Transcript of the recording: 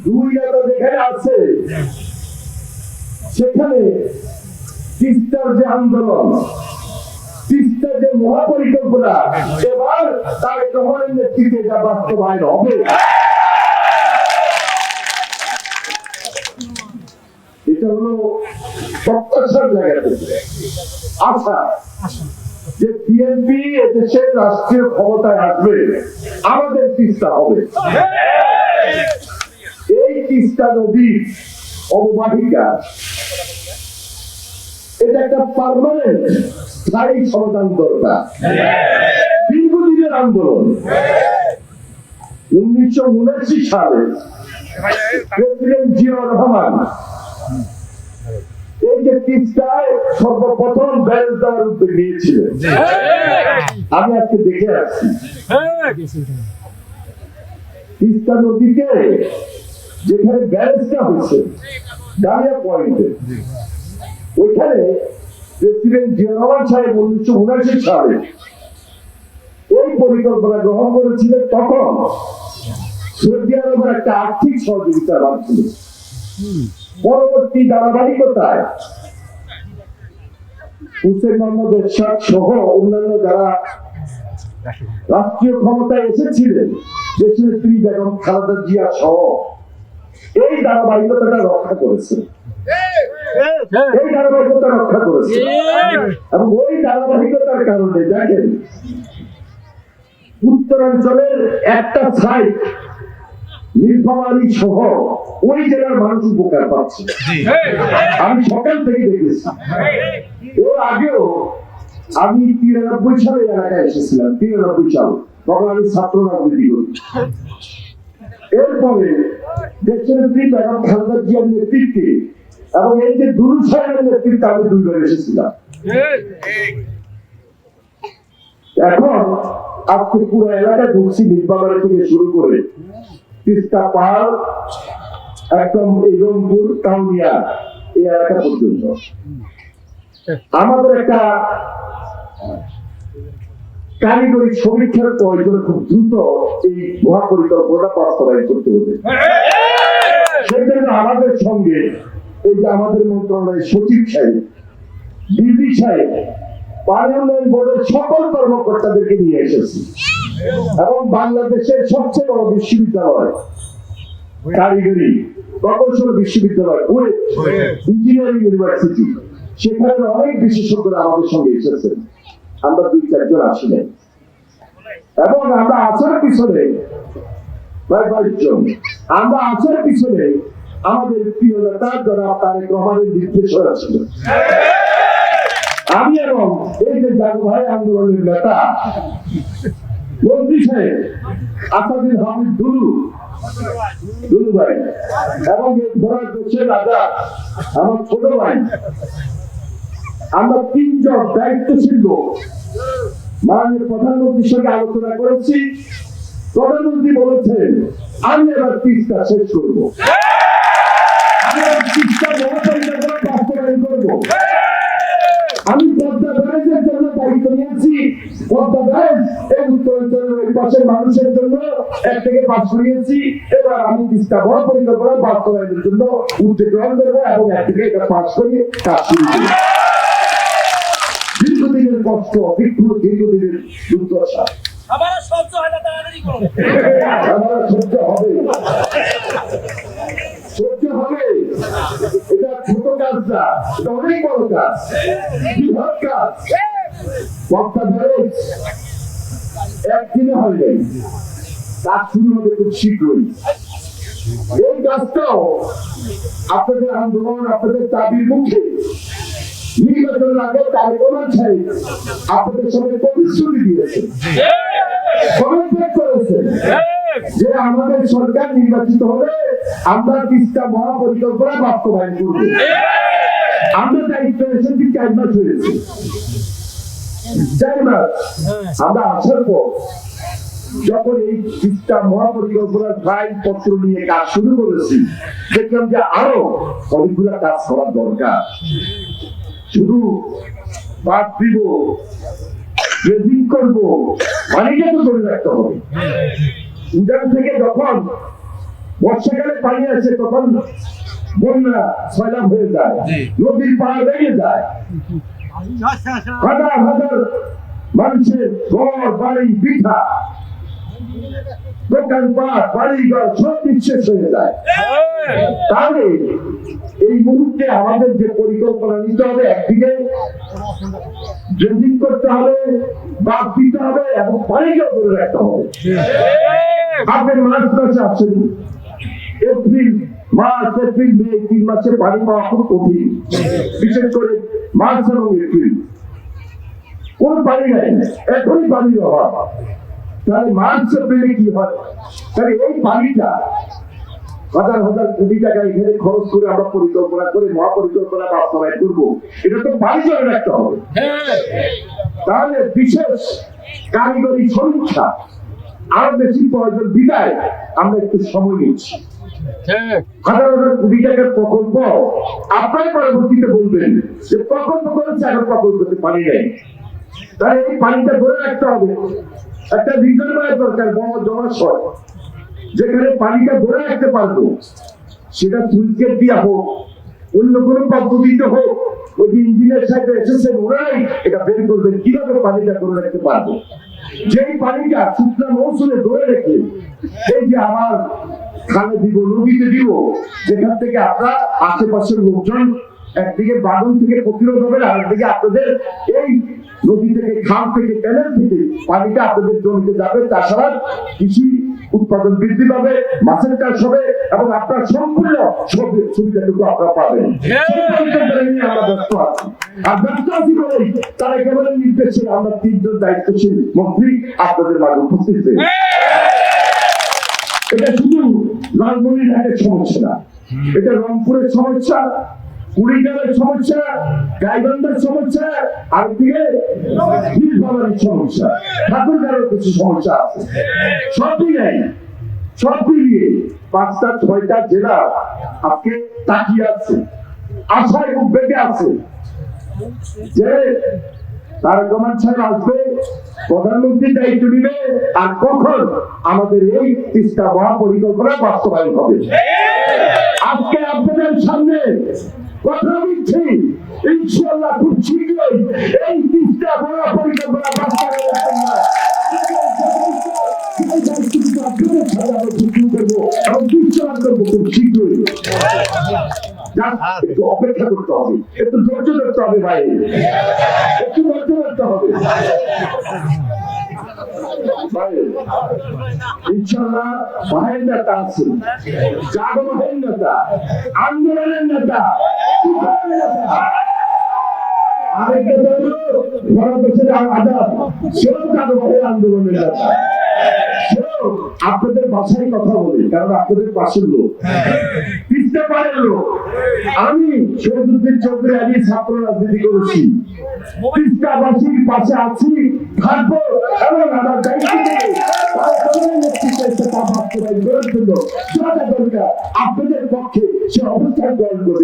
দুই নেতা যেখানে আছে সেখানে তিস্তার যে আন্দোলন, তিস্তার যে মহাপরিকল্পনা, এবার তারেক রহমানের নেতৃত্বে যা বাস্তবায়ন হবে, এটা হলো প্রত্যাশার জায়গা থেকে আশা যে বিএনপি এদেশের রাষ্ট্রীয় ক্ষমতায় আসবে, আমাদের তিস্তা হবে। এই তিস্তা নদীর অববাহিকা এটা একটা পার্মানেন্ট স্থায়ী সমাধান দরকার। দীর্ঘদিনের আন্দোলন। 1979 সালে প্রেসিডেন্ট জিয়াউর রহমান এই যে তিস্তায় সর্বপ্রথম ব্যারেজ দেওয়ার উদ্যোগ নিয়েছিলেন। আমি আজকে দেখে আসছি তিস্তা নদীকে যেখানে ব্যারেজটা হচ্ছে ডালিয়া পয়েন্টে, ওইখানে প্রেসিডেন্ট জিয়াউর রহমান সাহেব 1979 সালে এই পরিকল্পনা গ্রহণ করেছিলেন। তখন সৌদি আরবের একটা আর্থিক সহযোগিতার মাধ্যমে পরবর্তী ধারাবাহিকতায় হুসেন মোহাম্মদ এরশাদ সহ অন্যান্য যারা রাষ্ট্রীয় ক্ষমতায় এসেছিলেন, দেশনেত্রী বেগম খালেদা জিয়া সহ এই ধারাবাহিকতাটা রক্ষা করেছে, এই ধারাবাহিকতা রক্ষা করেছে। এবং ওই ধারাবাহিকতার কারণে দেখেন উত্তরাঞ্চলের একটা সাইড নীলফামারী সহ ওই জেলার মানুষ উপকার পাচ্ছে। আমি সকাল থেকে দেখেছি। এর আগেও আমি 93 সালে এলাকায় এসেছিলাম, 93 সাল, তখন আমি ছাত্র রাজনীতি করি। এরপরে দেশনেত্রী বেগম খালেদা জিয়ার নেতৃত্বে এবং এই যে দুরুদ সাহেবের নেতৃত্বে আমি 2 বার এসেছিলাম। এখন আজকে পুরো এলাকা ঢুকছি, নীলফামারী থেকে শুরু করে তিস্তা পাহাড় একদম এই রংপুর কাউনিয়া এই এলাকা পর্যন্ত। আমাদের একটা কারিগরি সমীক্ষার প্রয়োজন, খুব দ্রুত এই মহাপরিকল্পনা বাস্তবায়ন করতে হবে। সেই জন্য আমাদের সঙ্গে এই যে আমাদের মন্ত্রণালয়ের সচিব সাহেব, ডিজি সাহেব, পানি উন্নয়ন বোর্ডের সকল কর্মকর্তাদেরকে নিয়ে এসেছি এবং বাংলাদেশের সবচেয়ে বড় বিশ্ববিদ্যালয় কারিগরি প্রকৌশল বিশ্ববিদ্যালয় ইঞ্জিনিয়ারিং ইউনিভার্সিটি, সেখানে অনেক বিশেষজ্ঞরা আমাদের সঙ্গে এসেছেন। আমরা 2-4 জন আসিনি এবং আমরা আসার পিছনে প্রায় 22 জন। আমরা আসার পিছনে আমাদের প্রিয় নেতা জনাব তারেক রহমানের নির্দেশনা ছিল। আমি এবং এই যে জাগো ভাই আন্দোলনের নেতা মন্ত্রী সাহেব আসাদুল হামিদ দুলু ভাই এবং এই ধরার দেশের রাজা আমার ছোট ভাই, আমরা 3 জন দায়িত্বশীল লোক মাননীয় প্রধানমন্ত্রীর সঙ্গে আলোচনা করেছি। প্রধানমন্ত্রী বলেছেন আমি এবার তিস্তা শেষ করবো, আমি তিস্তা মহাপরিকল্পনা বাস্তবায়ন করবো। আমি পদ্মা ব্যারেজের জন্য দায়িত্ব নিয়েছি। পদ্মা ব্যারেজ এই উত্তরাঞ্চলের ওই পাশের মানুষের জন্য 1 থেকে 5 করিয়েছি। এবার আমি তিস্তা মহাপরিকল্পনা বাস্তবায়নের জন্য উদ্যোগ গ্রহণ করবো এবং 1 থেকে 5 করিয়ে কাজ শুরু করবো। দীর্ঘদিনের কষ্ট, দীর্ঘদিনের দুর্দশা আমার সহ্য হয় না, তাড়াতাড়ি করো। আমার সহ্য হবে, সহ্য হবে। এটা ছোট কাজ না, এটা অনেক বড় কাজ, বৃহৎ কাজ। পদ্মা ব্যারেজ একদিনে হয়নি, কাজ শুরু হবে খুব শীঘ্রই। এই কাজটাও আপনাদের আন্দোলন, আপনাদের দাবির মুখে নির্বাচনের আগে তারেক রহমান সাহেব আপনাদের সঙ্গে প্রতিশ্রুতি দিয়েছে, কমিটমেন্ট করেছেন যে আমাদের সরকার নির্বাচিত হলে আমরা তিস্তা মহাপরিকল্পনা বাস্তবায়ন করব। আমরা দায়িত্ব এসেছি 4 মাস হয়েছে, 4 মাস। আমরা আসার পর যখন এই তিস্তা মহাপরিকল্পনার ফাইল পত্র নিয়ে কাজ শুরু করেছি, দেখলাম যে আরো অনেকগুলা কাজ করার দরকার। শুধু বাদ দিব, ড্রেজিং করবো, পানিটা তো ধরে রাখতে হবে। উদান থেকে যখন বর্ষাকালে পানি আসে তখন বন্যা সয়লাব হয়ে যায়, নদীর পাড় ভেঙে যায়, হাজার হাজার মানুষের ঘর বাড়ি পিঠা দোকানপাট বাড়িঘর সব নিঃশেষ হয়ে যায়। তাহলে এই মুহূর্তে আমাদের যে পরিকল্পনা নিতে হবে, একদিকে ড্রেজিং করতে হবে, বাদ দিতে হবে এবং পানিকেও ধরে রাখতে হবে। আপনি মার্চ মাসে আছেন, এপ্রিল মার্চ এপ্রিল মে 3 মাসে পানি পাওয়া খুব কঠিন, বিশেষ করে মার্চ এবং এপ্রিল কোন পানি নাই, এখনই পানির অভাব। তাহলে মার্চ এপ্রিলে কি হয়? তাহলে এই পানিটা হাজার হাজার কোটি টাকা এখানে খরচ করে আমরা পরিকল্পনা করে মহাপরিকল্পনা বাস্তবায়ন করবো, এটা তো পানি ধরে রাখতে হবে। তাহলে বিশেষ কারিগরি সমীক্ষা আরো বেশি প্রয়োজন বিদায় আমরা একটু সময় নিচ্ছি। হাজার হাজার কোটি টাকার প্রকল্প আপনার পরবর্তীতে বলবেন যে প্রকল্প করেছে, এখন প্রকল্পতে পানি নেই। তাহলে এই পানিটা ধরে রাখতে হবে। একটা রিজার্ভার দরকার, বড় জলাশয় যেখানে পানিটা ধরে রাখতে পারবো, সেটা সুইচ গেট দিয়া হোক, অন্য কোনো পদ্ধতিতে হোক, ওই যে ইঞ্জিনিয়ার সাহেব এসেছেন ওরাই এটা বের করবেন কিভাবে পানিটা ধরে রাখতে পারবো। যেই পানিটা শুকনা মৌসুমে ধরে রেখে এই যে আমার খালে দিব, নদীতে দিব, যেখান থেকে আপনার আশেপাশের লোকজন একদিকে বাগান থেকে প্রতিরোধ হবে, আরেকদিকে আপনাদের এই নদী থেকে, খাল থেকে, ক্যানেল থেকে পানিটা আপনাদের জমিতে যাবে, তাছাড়া কৃষি উৎপাদন বৃদ্ধি পাবে, মাছের চাষ হবে এবং আপনার সম্পূর্ণ সুবিধাটুকু আপনারা পাবেন। আমরা ব্যস্ত আছি, আর ব্যস্ত আছি বলেই তারা কেবল নির্দেশে আমরা 3 জন দায়িত্বশীল মন্ত্রী আপনাদের মাঝে উপস্থিত হয়েছি। এটা শুধু লালমনিরহাটের সমস্যা না, এটা রংপুরের সমস্যা, কুড়িগ্রামের সমস্যা, গাইবান্ধার সমস্যা, আর দিকে নীলফামারীর সমস্যা, ঠাকুরগাঁওয়ের কিছু সমস্যা আছে। সবই নেই, সব মিলিয়ে 5টা 6টা জেলা আজকে তাকিয়ে আছে, আশায় খুব বেগে আছে যে তারেক রহমান সাহেব আসবে, প্রধানমন্ত্রীর দায়িত্ব নিবে, আর কখন আমাদের এই 3টা মহাপরিকল্পনা বাস্তবায়ন হবে। আজকে আপনাদের সামনে কথা দিচ্ছি, ইনশাআল্লাহ খুব শীঘ্রই এই 3টা মহাপরিকল্পনা বাস্তবায়ন খুব শীঘ্রই। একটু অপেক্ষা করতে হবে, একটু ধৈর্য ধরতে হবে ভাই, একটু ধৈর্য ধরতে হবে ইনশাআল্লাহ। ভাইয়ের নেতা আছে, জাগো ভাইয়ের নেতা, আন্দোলনের নেতা, আরেক নেতা হলো ভারতবর্ষের আজাদ, সেও জাগো ভাইয়ের আন্দোলনের নেতা। আপনাদের বাসায় কথা বলি, কারণ আপনাদের পাশের লোক, তিনটা পায়ের লোক। আমি শহীদুদ্দিন চৌধুরী আলী ছাত্র রাজনীতি করেছি, তিস্তাবাসীর পাশে আছি, থাকবো এবং আমার দায়িত্ব আপনাদের পক্ষে সে অবস্থান গ্রহণ করে